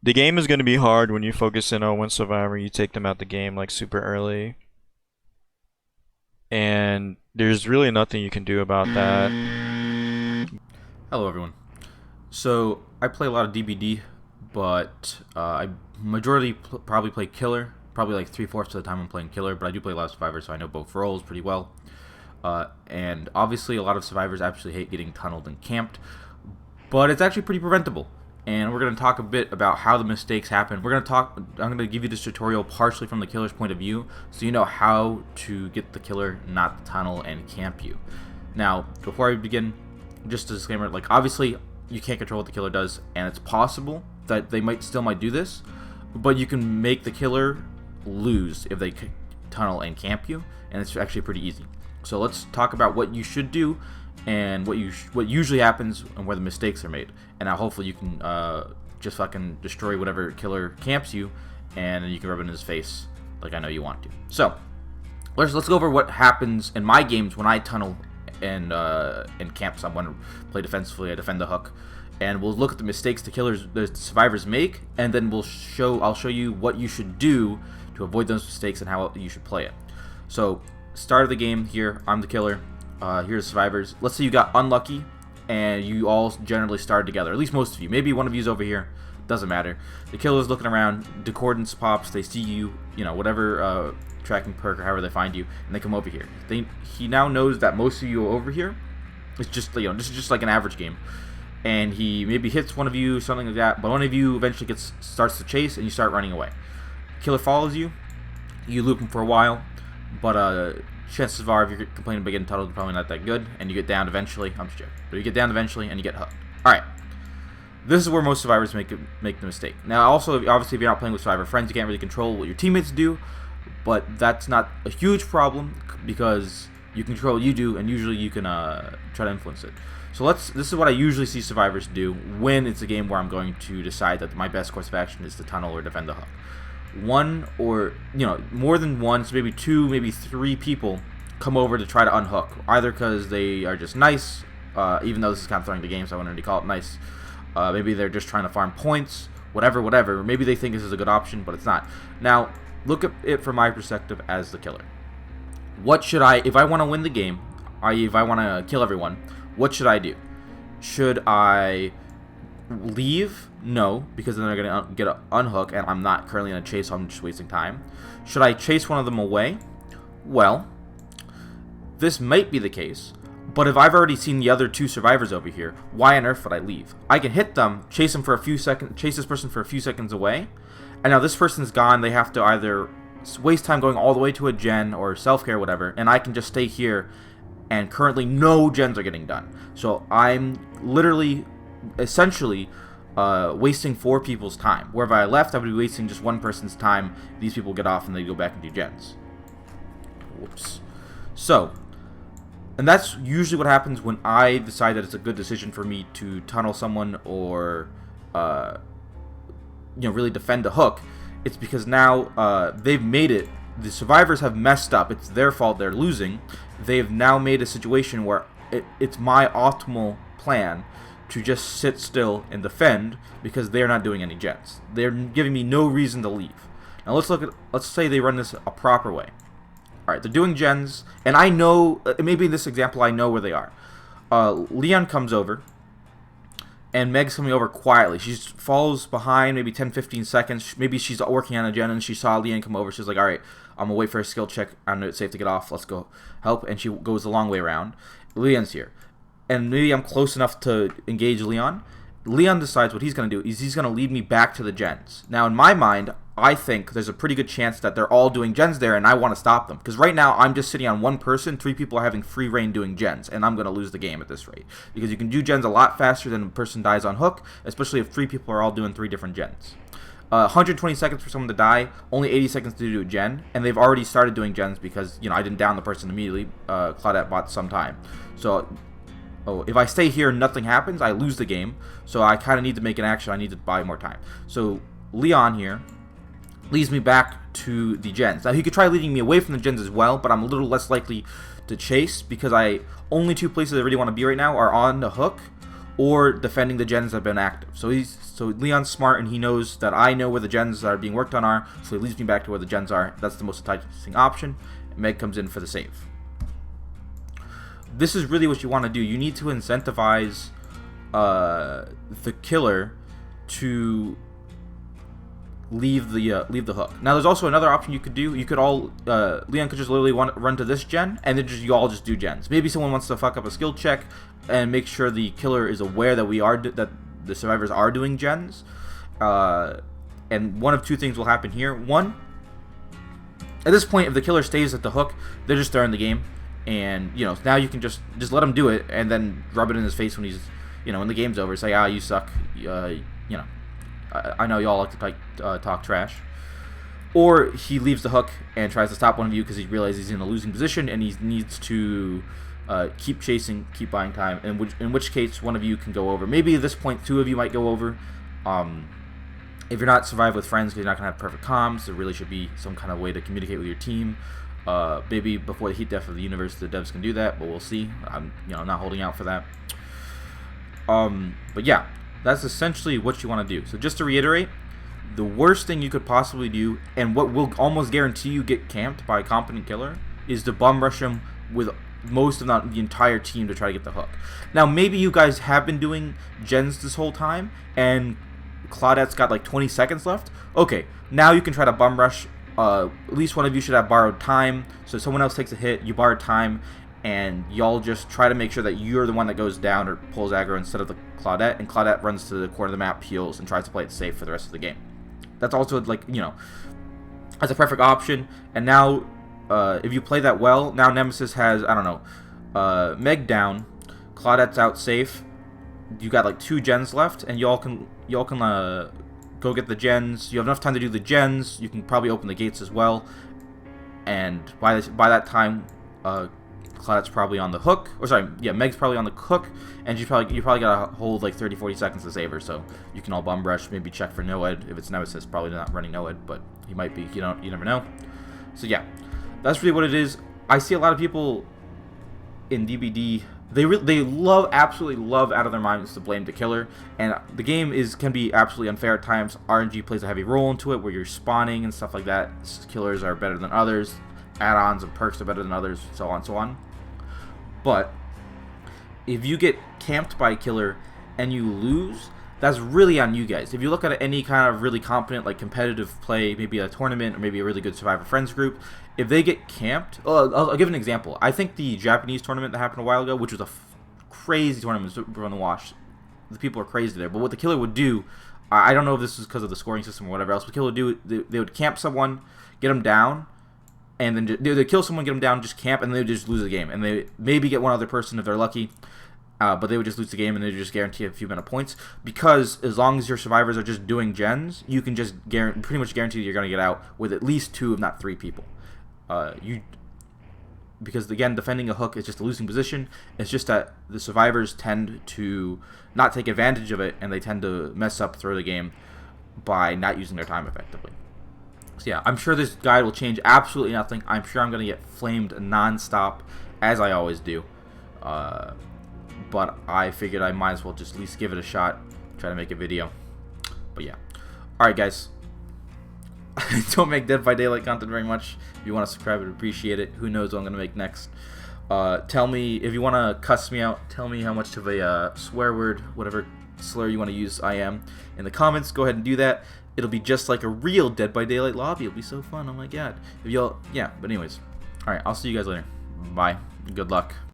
The game is going to be hard when you focus in on one survivor. You take them out the game like super early, and there's really nothing you can do about that. Hello, everyone. So I play a lot of DBD, but I majority probably play killer. Probably like 3/4 of the time I'm playing killer, but I do play a lot of survivors, so I know both roles pretty well. And obviously, a lot of survivors actually hate getting tunneled and camped, but it's actually pretty preventable. And we're going to talk a bit about how the mistakes happen. I'm going to give you this tutorial partially from the killer's point of view, so you know how to get the killer not to tunnel and camp you. Now, before I begin, just a disclaimer, like obviously you can't control what the killer does, and it's possible that they might do this, but you can make the killer lose if they tunnel and camp you, and it's actually pretty easy. So let's talk about what you should do and what usually happens and where the mistakes are made, and now hopefully you can just fucking destroy whatever killer camps you, and then you can rub it in his face like I know you want to. So let's go over what happens in my games when I tunnel and camp someone, play defensively. I defend the hook, and we'll look at the mistakes the survivors make, and then I'll show you what you should do to avoid those mistakes and how you should play it. So, start of the game here. I'm the killer. Here's the survivors. Let's say you got unlucky, and you all generally started together. At least most of you. Maybe one of you's over here. Doesn't matter. The killer's looking around. Discordance pops. They see you. You know, whatever tracking perk or however they find you, and they come over here. He now knows that most of you are over here. It's just, this is just like an average game, and he maybe hits one of you, something like that. But one of you eventually starts to chase, and you start running away. Killer follows you. You loop him for a while, but chances are, if you're complaining about getting tunneled, probably not that good, and you get down eventually. I'm just joking, but you get down eventually, and you get hooked. All right. This is where most survivors make the mistake. Now, also, obviously, if you're not playing with survivor friends, you can't really control what your teammates do, but that's not a huge problem because you control what you do, and usually you can try to influence it. So this is what I usually see survivors do when it's a game where I'm going to decide that my best course of action is to tunnel or defend the hook. One or, more than one, so maybe two, maybe three people come over to try to unhook, either because they are just nice, even though this is kind of throwing the game, so I wouldn't really call it nice. Maybe they're just trying to farm points, whatever. Maybe they think this is a good option, but it's not. Now, look at it from my perspective as the killer. What should if I want to win the game, i.e. if I want to kill everyone, what should I do? Should I leave? No, because then they're going to get an unhook, and I'm not currently in a chase, so I'm just wasting time. Should I chase one of them away? Well, this might be the case, but if I've already seen the other two survivors over here, why on earth would I leave? I can hit them, chase them for a few seconds, chase this person for a few seconds away, and now this person's gone. They have to either waste time going all the way to a gen or self-care, whatever, and I can just stay here, and currently no gens are getting done. So I'm literally, essentially, wasting 4 people's time. Where if I left, I would be wasting just one person's time. These people get off and they go back and do gens. Whoops. So, and that's usually what happens when I decide that it's a good decision for me to tunnel someone or, really defend a hook. It's because now they've made it. The survivors have messed up. It's their fault they're losing. They've now made a situation where it's my optimal plan to just sit still and defend because they're not doing any gens. They're giving me no reason to leave. Now let's say they run this a proper way. Alright, they're doing gens, and I know, maybe in this example I know where they are. Leon comes over, and Meg's coming over quietly. She follows behind maybe 10-15 seconds. Maybe she's working on a gen, and she saw Leon come over. She's like, alright, I'm going to wait for a skill check. I know it's safe to get off. Let's go help. And she goes the long way around. Leon's here. And maybe I'm close enough to engage Leon. Leon decides what he's going to do is he's going to lead me back to the gens. Now, in my mind, I think there's a pretty good chance that they're all doing gens there, and I want to stop them. Because right now, I'm just sitting on one person. 3 people are having free reign doing gens, and I'm going to lose the game at this rate. Because you can do gens a lot faster than a person dies on hook, especially if 3 people are all doing 3 different gens. 120 seconds for someone to die, only 80 seconds to do a gen, and they've already started doing gens because, I didn't down the person immediately. Claudette bought some time. So, if I stay here and nothing happens, I lose the game. So I kind of need to make an action. I need to buy more time. So Leon here leads me back to the gens. Now he could try leading me away from the gens as well, but I'm a little less likely to chase because only 2 places I really want to be right now are on the hook or defending the gens that have been active. So Leon's smart, and he knows that I know where the gens that are being worked on are, so he leads me back to where the gens are. That's the most enticing option. And Meg comes in for the save. This is really what you want to do. You need to incentivize the killer to leave the hook. Now, there's also another option you could do. You could Leon could just literally run to this gen, and then you all just do gens. Maybe someone wants to fuck up a skill check and make sure the killer is aware that that the survivors are doing gens. And one of two things will happen here. One, at this point, if the killer stays at the hook, they're just throwing the game, and now you can just let him do it, and then rub it in his face when he's when the game's over. Say, you suck. I know y'all like to talk trash. Or he leaves the hook and tries to stop one of you because he realizes he's in a losing position and he needs to keep chasing, keep buying time, in which case one of you can go over. Maybe at this point 2 of you might go over. If you're not survive with friends because you're not going to have perfect comms, there really should be some kind of way to communicate with your team. Maybe before the heat death of the universe, the devs can do that, but we'll see. I'm not holding out for that. But yeah, that's essentially what you want to do. So just to reiterate, the worst thing you could possibly do, and what will almost guarantee you get camped by a competent killer, is to bum rush him with most, if not the entire team, to try to get the hook. Now, maybe you guys have been doing gens this whole time, and Claudette's got like 20 seconds left. Okay, now you can try to bum rush. At least one of you should have borrowed time, so if someone else takes a hit, you borrow time, and y'all just try to make sure that you're the one that goes down or pulls aggro instead of the Claudette, and Claudette runs to the corner of the map, heals, and tries to play it safe for the rest of the game. That's also, like, that's a perfect option. And now, if you play that well, now Nemesis has, I don't know, Meg down, Claudette's out safe, you got like 2 gens left, and y'all can go get the gens. You have enough time to do the gens. You can probably open the gates as well, and by that time, Claudette's probably on the hook, or sorry, yeah, Meg's probably on the hook, and you probably gotta hold like 30-40 seconds to save her, so you can all bum rush, maybe check for Noed. If it's Nemesis, probably not running Noed, but he might be, you never know. So yeah, that's really what it is. I see a lot of people in DBD, they absolutely love out of their minds to blame the killer, and the game can be absolutely unfair at times. RNG plays a heavy role into it, where you're spawning and stuff like that. Killers are better than others, add-ons and perks are better than others, so on and so on. But if you get camped by a killer and you lose, that's really on you guys. If you look at any kind of really competent, like competitive play, maybe a tournament or maybe a really good Survivor Friends group, if they get camped, I'll give an example. I think the Japanese tournament that happened a while ago, which was a crazy tournament from the watch, the people are crazy there. But what the killer would do, I don't know if this is because of the scoring system or whatever else, but the killer would do, they would camp someone, get them down, and then they'd kill someone, get them down, just camp, and they would just lose the game. And they maybe get one other person if they're lucky, but they would just lose the game, and they would just guarantee a few amount of points. Because as long as your survivors are just doing gens, you can just pretty much guarantee you're going to get out with at least 2, if not 3 people. Because again, defending a hook is just a losing position. It's just that the survivors tend to not take advantage of it, and they tend to mess up through the game by not using their time effectively. So yeah, I'm sure this guide will change absolutely nothing. I'm sure I'm going to get flamed non-stop, as I always do. But I figured I might as well just at least give it a shot, try to make a video. But yeah. Alright guys. I don't make Dead by Daylight content very much. If you want to subscribe, I'd appreciate it. Who knows what I'm going to make next. Tell me, if you want to cuss me out, tell me how much of a swear word, whatever slur you want to use I am in the comments. Go ahead and do that. It'll be just like a real Dead by Daylight lobby. It'll be so fun. Oh my god. If y'all, yeah, but anyways. Alright, I'll see you guys later. Bye. Good luck.